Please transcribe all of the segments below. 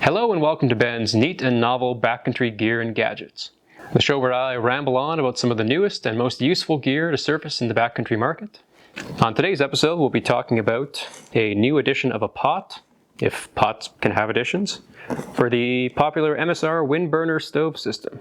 Hello and welcome to Ben's neat and novel backcountry gear and gadgets, the show where I ramble on about some of the newest and most useful gear to surface in the backcountry market. On today's episode, we'll be talking about a new edition of a pot, if pots can have additions, for the popular MSR Windburner stove system.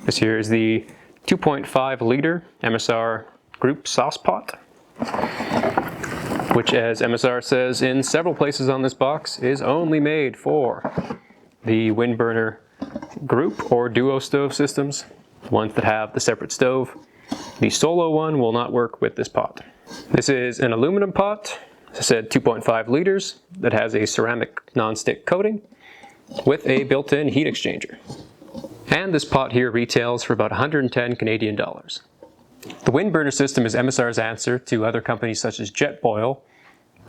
This here is the 2.5 liter MSR group sauce pot, which, as MSR says in several places on this box, is only made for the Windburner group or duo stove systems, the ones that have the separate stove. The solo one will not work with this pot. This is an aluminum pot, as I said, 2.5 liters, that has a ceramic non-stick coating with a built-in heat exchanger. And this pot here retails for about 110 Canadian dollars. The Windburner system is MSR's answer to other companies such as Jetboil,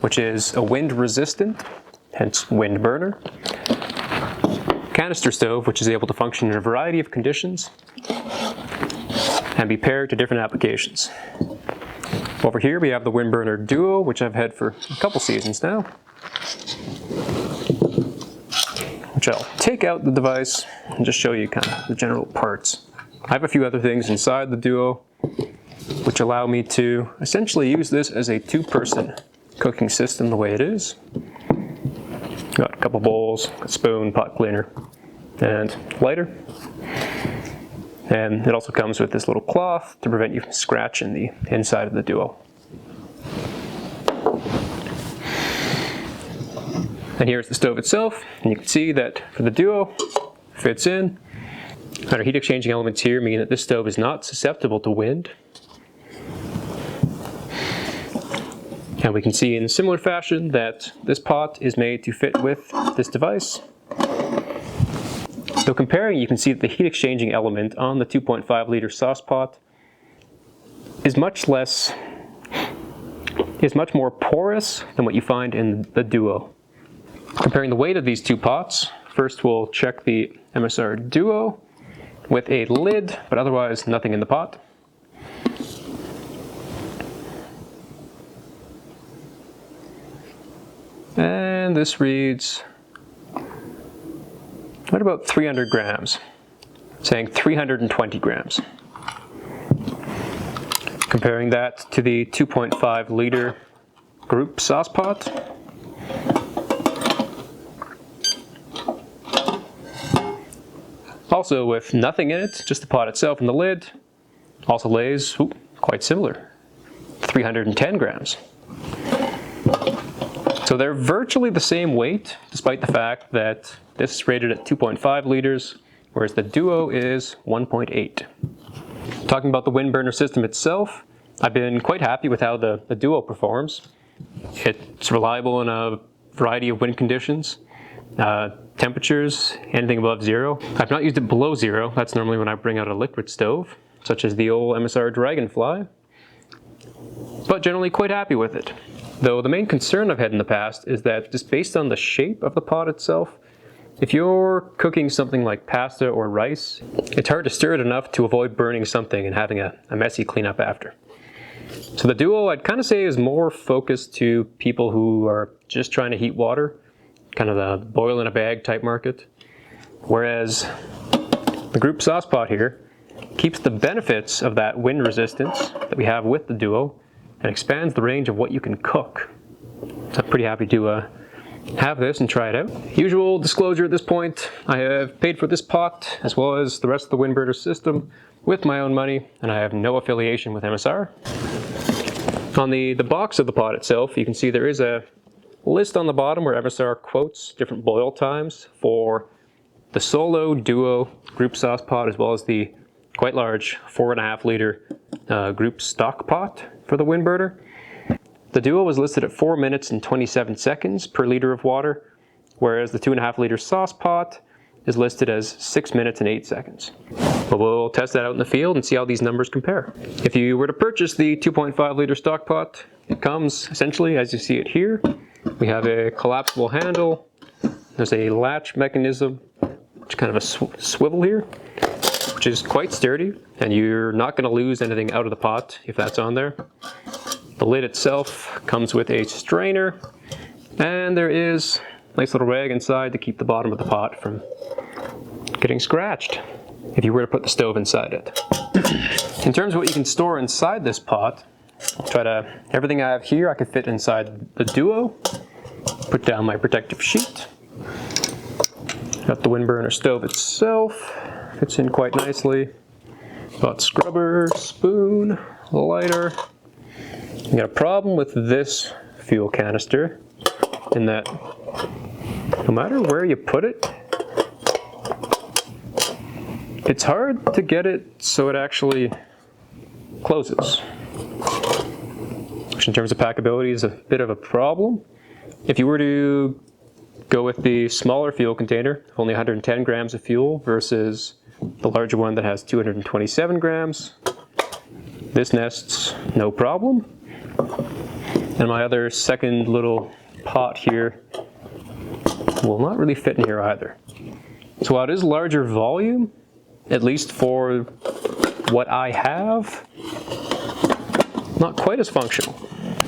which is a wind-resistant, hence Windburner, canister stove, which is able to function in a variety of conditions and be paired to different applications. Over here we have the Windburner Duo, which I've had for a couple seasons now, which I'll take out the device and just show you kind of the general parts. I have a few other things inside the Duo which allow me to essentially use this as a two-person cooking system the way it is. Got a couple bowls, a spoon, pot cleaner, and lighter. And it also comes with this little cloth to prevent you from scratching the inside of the Duo. And here's the stove itself, and you can see that for the Duo, fits in. And our heat exchanging elements here mean that this stove is not susceptible to wind. And we can see in a similar fashion that this pot is made to fit with this device. So comparing, you can see that the heat exchanging element on the 2.5 liter sauce pot is much more porous than what you find in the Duo. Comparing the weight of these two pots, first we'll check the MSR Duo with a lid, but otherwise nothing in the pot. And this reads right about 300 grams, saying 320 grams. Comparing that to the 2.5 liter group sauce pot, also with nothing in it, just the pot itself and the lid, also lays quite similar, 310 grams. So they're virtually the same weight, despite the fact that this is rated at 2.5 liters, whereas the Duo is 1.8. Talking about the Windburner system itself, I've been quite happy with how the Duo performs. It's reliable in a variety of wind conditions, temperatures, anything above zero. I've not used it below zero. That's normally when I bring out a liquid stove, such as the old MSR Dragonfly, but generally quite happy with it. Though the main concern I've had in the past is that just based on the shape of the pot itself, if you're cooking something like pasta or rice, it's hard to stir it enough to avoid burning something and having a messy cleanup after. So the Duo, I'd kind of say, is more focused to people who are just trying to heat water, kind of the boil in a bag type market. Whereas the group sauce pot here keeps the benefits of that wind resistance that we have with the Duo and expands the range of what you can cook. So I'm pretty happy to have this and try it out. Usual disclosure at this point, I have paid for this pot as well as the rest of the Windburner system with my own money, and I have no affiliation with MSR. On the box of the pot itself, you can see there is a list on the bottom where MSR quotes different boil times for the solo, Duo, group sauce pot, as well as the quite large 4.5 liter group stock pot for the Windburner. The Duo was listed at 4 minutes and 27 seconds per liter of water, whereas the 2.5 liter sauce pot is listed as 6 minutes and 8 seconds. But we'll test that out in the field and see how these numbers compare. If you were to purchase the 2.5 liter stock pot, it comes essentially as you see it here. We have a collapsible handle, there's a latch mechanism, which is kind of a swivel here, which is quite sturdy, and you're not going to lose anything out of the pot if that's on there. The lid itself comes with a strainer, and there is nice little rag inside to keep the bottom of the pot from getting scratched if you were to put the stove inside it. In terms of what you can store inside this pot, everything I have here I could fit inside the Duo. Put down my protective sheet. Got the Windburner stove itself, fits in quite nicely. Got scrubber, spoon, lighter. You got a problem with this fuel canister in that no matter where you put it, it's hard to get it so it actually closes, which in terms of packability is a bit of a problem. If you were to go with the smaller fuel container, only 110 grams of fuel versus the larger one that has 227 grams, this nests no problem. And my other second little pot here will not really fit in here either. So while it is larger volume, at least for what I have, not quite as functional.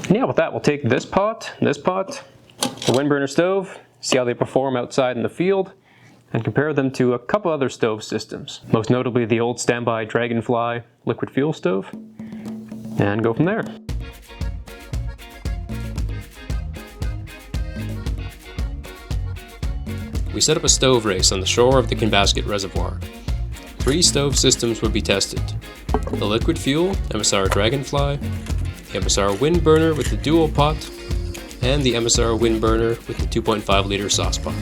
And yeah, with that, we'll take this pot, the Windburner stove, see how they perform outside in the field, and compare them to a couple other stove systems, most notably the old standby Dragonfly liquid fuel stove, and go from there. We set up a stove race on the shore of the Kinbasket Reservoir. 3 stove systems would be tested: the liquid fuel MSR Dragonfly, the MSR Windburner with the dual pot, and the MSR Windburner with the 2.5 liter sauce pot.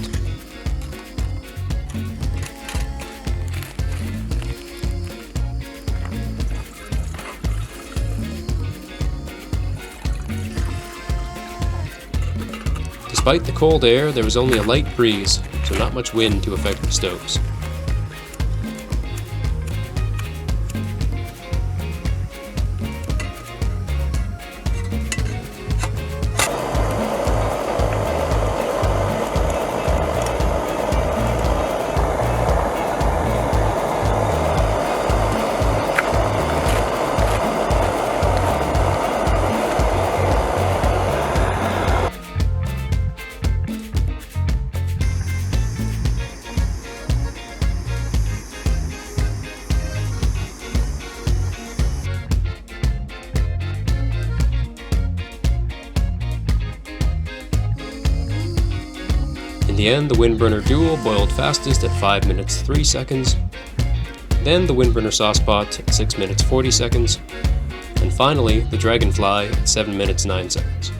Despite the cold air, there was only a light breeze, so not much wind to affect the stoves. In the end, the Windburner Dual boiled fastest at 5 minutes 3 seconds, then the Windburner Sauce Pot at 6 minutes 40 seconds, and finally the Dragonfly at 7 minutes 9 seconds.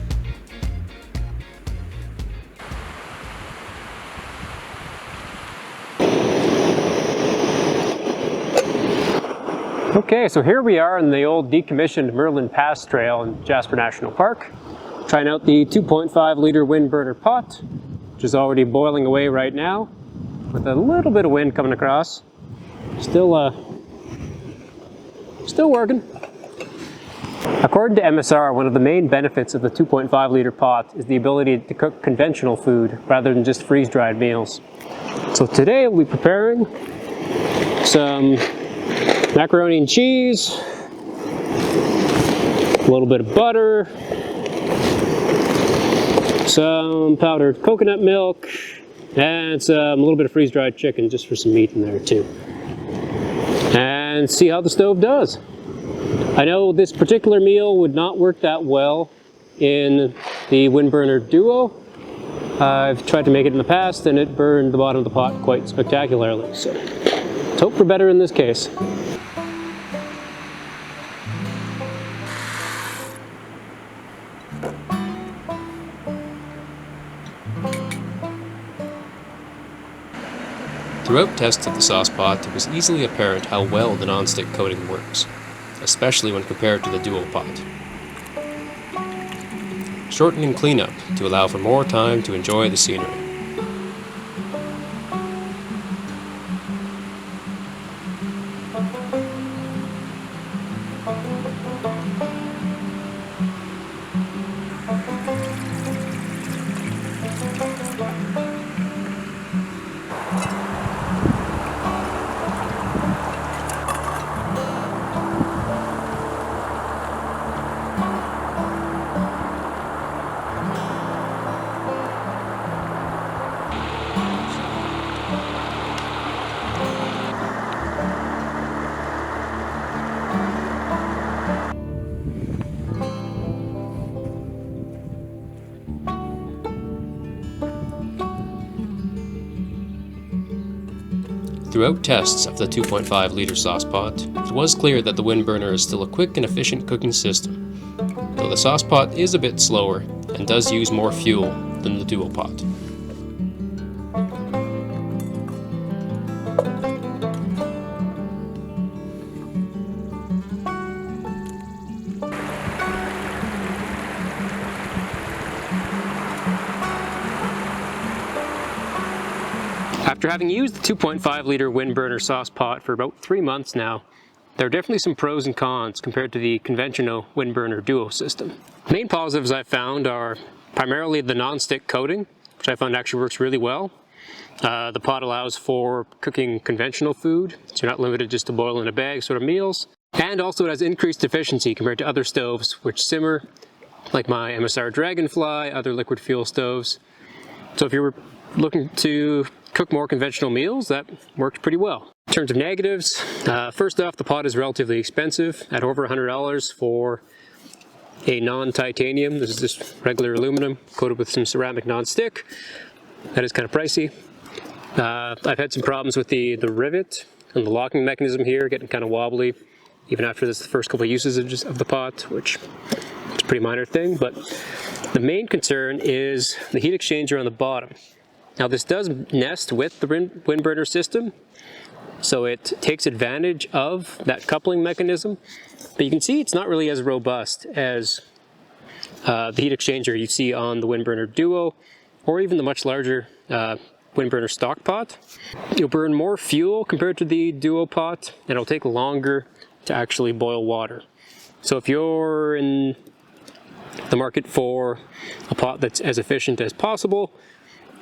Okay, so here we are in the old decommissioned Merlin Pass Trail in Jasper National Park, trying out the 2.5 liter Windburner pot, which is already boiling away right now, with a little bit of wind coming across. Still working. According to MSR, one of the main benefits of the 2.5 liter pot is the ability to cook conventional food rather than just freeze-dried meals. So today we'll be preparing some macaroni and cheese, a little bit of butter, some powdered coconut milk, and a little bit of freeze-dried chicken just for some meat in there too. And see how the stove does. I know this particular meal would not work that well in the Windburner Duo. I've tried to make it in the past and it burned the bottom of the pot quite spectacularly, so let's hope for better in this case. Throughout tests of the sauce pot, it was easily apparent how well the non-stick coating works, especially when compared to the dual pot. Shortening cleanup to allow for more time to enjoy the scenery. Throughout tests of the 2.5 liter sauce pot, it was clear that the Windburner is still a quick and efficient cooking system, though the sauce pot is a bit slower and does use more fuel than the duo pot. After having used the 2.5 liter Windburner sauce pot for about 3 months now, there are definitely some pros and cons compared to the conventional Windburner Duo system. The main positives I've found are primarily the non-stick coating, which I found actually works really well. The pot allows for cooking conventional food, so you're not limited just to boil in a bag sort of meals. And also it has increased efficiency compared to other stoves which simmer, like my MSR Dragonfly, other liquid fuel stoves. So if you were looking to cook more conventional meals, that worked pretty well. In terms of negatives, first off, the pot is relatively expensive at over $100 for a non-titanium. This is just regular aluminum coated with some ceramic non-stick. That is kind of pricey. I've had some problems with the rivet and the locking mechanism here, getting kind of wobbly, even after the first couple of uses of the pot, which is a pretty minor thing. But the main concern is the heat exchanger on the bottom. Now this does nest with the Windburner system, so it takes advantage of that coupling mechanism, but you can see it's not really as robust as the heat exchanger you see on the Windburner Duo, or even the much larger Windburner stock pot. You'll burn more fuel compared to the Duo pot, and it'll take longer to actually boil water. So if you're in the market for a pot that's as efficient as possible,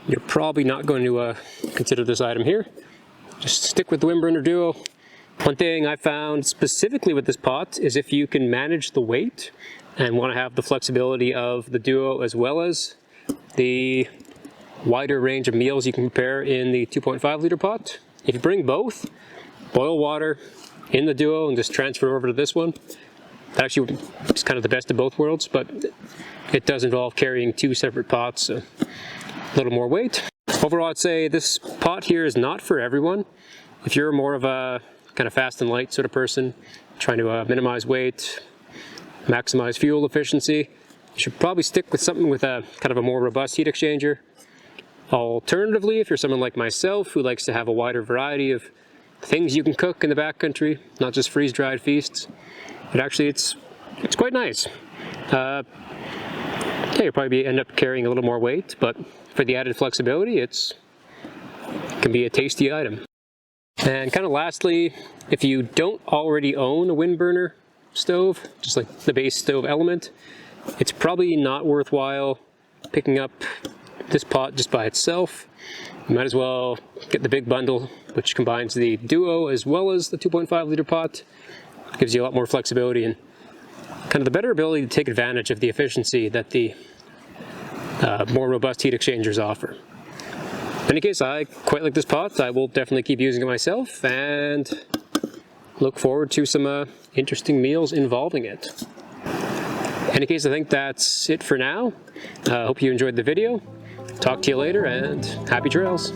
you're probably not going to consider this item here. Just stick with the Windburner Duo. One thing I found specifically with this pot is if you can manage the weight and want to have the flexibility of the Duo as well as the wider range of meals you can prepare in the 2.5 liter pot. If you bring both, boil water in the Duo and just transfer over to this one, that actually is kind of the best of both worlds, but it does involve carrying 2 separate pots. A little more weight. Overall, I'd say this pot here is not for everyone. If you're more of a kind of fast and light sort of person, trying to minimize weight, maximize fuel efficiency, you should probably stick with something with a kind of a more robust heat exchanger. Alternatively, if you're someone like myself who likes to have a wider variety of things you can cook in the backcountry, not just freeze-dried feasts, but actually it's quite nice. Yeah, you'll probably end up carrying a little more weight, but for the added flexibility, it can be a tasty item. And kind of lastly, if you don't already own a Windburner stove, just like the base stove element, it's probably not worthwhile picking up this pot just by itself. You might as well get the big bundle, which combines the Duo as well as the 2.5 liter pot. It gives you a lot more flexibility and kind of the better ability to take advantage of the efficiency that the more robust heat exchangers offer. In any case, I quite like this pot. I will definitely keep using it myself and look forward to some interesting meals involving it. In any case, I think that's it for now. Hope you enjoyed the video. Talk to you later and happy trails.